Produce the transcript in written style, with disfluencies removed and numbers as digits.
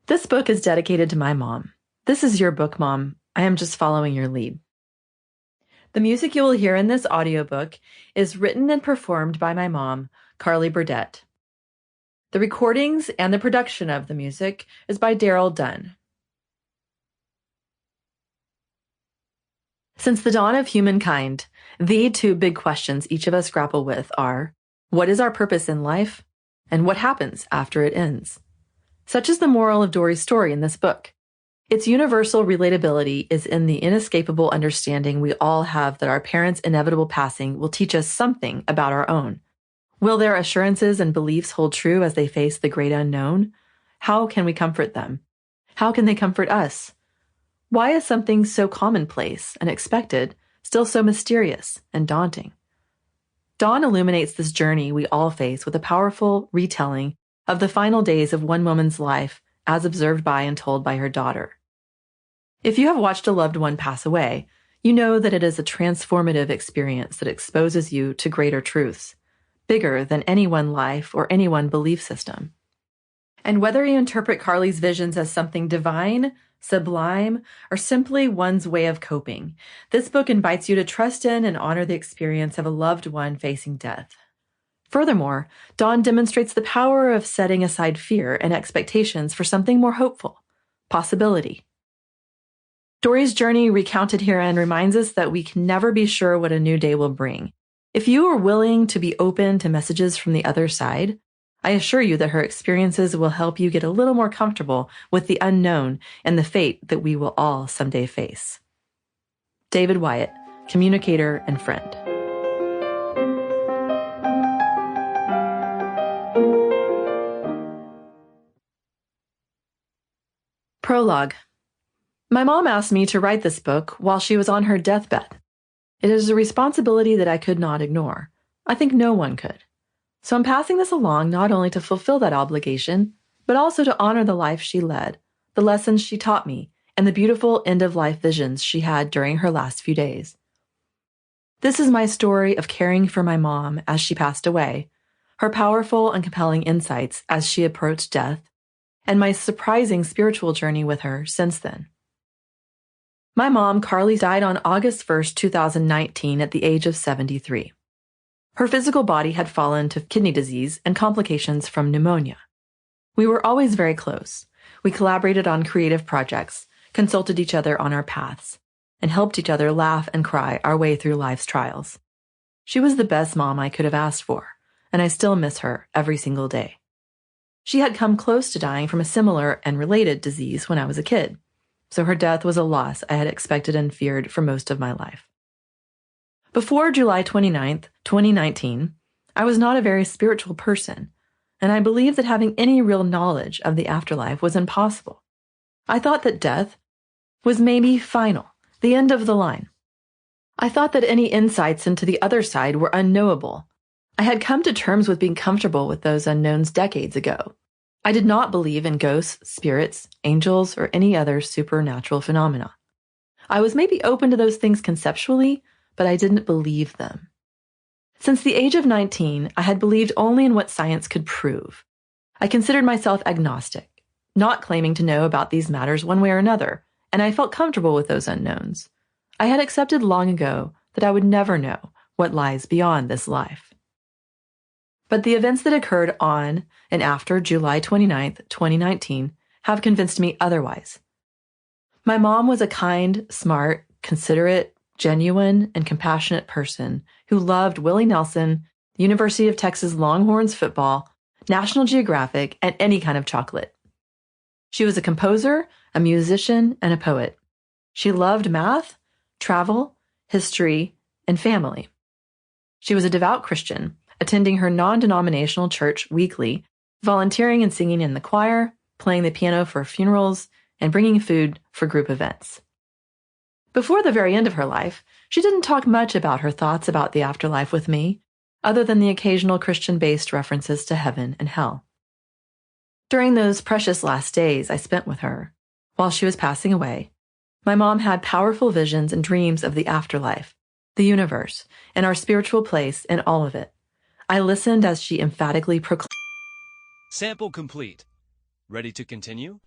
This book is dedicated to my mom. This is your book, Mom. I am just following your lead. The music you will hear in this audiobook is written and performed by my mom, Carly Burdett. The recordings and the production of the music is by Daryl Dunn. Since the dawn of humankind, the two big questions each of us grapple with are, what is our purpose in life, and what happens after it ends? Such is the moral of Dorie's story in this book. Its universal relatability is in the inescapable understanding we all have that our parents' inevitable passing will teach us something about our own. Will their assurances and beliefs hold true as they face the great unknown? How can we comfort them? How can they comfort us? Why is something so commonplace and expected still so mysterious and daunting? Dawn illuminates this journey we all face with a powerful retelling of the final days of one woman's life as observed by and told by her daughter. If you have watched a loved one pass away, you know that it is a transformative experience that exposes you to greater truths, bigger than any one life or any one belief system. And whether you interpret Carly's visions as something divine, sublime, or simply one's way of coping, this book invites you to trust in and honor the experience of a loved one facing death. Furthermore, Dawn demonstrates the power of setting aside fear and expectations for something more hopeful, possibility. Dorie's journey recounted herein reminds us that we can never be sure what a new day will bring. If you are willing to be open to messages from the other side, I assure you that her experiences will help you get a little more comfortable with the unknown and the fate that we will all someday face. David Wyatt, communicator and friend. Prologue. My mom asked me to write this book while she was on her deathbed. It is a responsibility that I could not ignore. I think no one could. So I'm passing this along not only to fulfill that obligation, but also to honor the life she led, the lessons she taught me, and the beautiful end-of-life visions she had during her last few days. This is my story of caring for my mom as she passed away, her powerful and compelling insights as she approached death, and my surprising spiritual journey with her since then. My mom, Carly, died on August 1st, 2019 at the age of 73. Her physical body had fallen to kidney disease and complications from pneumonia. We were always very close. We collaborated on creative projects, consulted each other on our paths, and helped each other laugh and cry our way through life's trials. She was the best mom I could have asked for, and I still miss her every single day. She had come close to dying from a similar and related disease when I was a kid, so her death was a loss I had expected and feared for most of my life. Before July 29th, 2019, I was not a very spiritual person, and I believed that having any real knowledge of the afterlife was impossible. I thought that death was maybe final, the end of the line. I thought that any insights into the other side were unknowable. I had come to terms with being comfortable with those unknowns decades ago. I did not believe in ghosts, spirits, angels, or any other supernatural phenomena. I was maybe open to those things conceptually, but I didn't believe them. Since the age of 19, I had believed only in what science could prove. I considered myself agnostic, not claiming to know about these matters one way or another, and I felt comfortable with those unknowns. I had accepted long ago that I would never know what lies beyond this life. But the events that occurred on and after July 29th, 2019 have convinced me otherwise. My mom was a kind, smart, considerate, genuine, and compassionate person who loved Willie Nelson, the University of Texas Longhorns football, National Geographic, and any kind of chocolate. She was a composer, a musician, and a poet. She loved math, travel, history, and family. She was a devout Christian, attending her non-denominational church weekly, volunteering and singing in the choir, playing the piano for funerals, and bringing food for group events. Before the very end of her life, she didn't talk much about her thoughts about the afterlife with me, other than the occasional Christian-based references to heaven and hell. During those precious last days I spent with her, while she was passing away, my mom had powerful visions and dreams of the afterlife, the universe, and our spiritual place in all of it. I listened as she emphatically proclaimed. Sample complete. Ready to continue?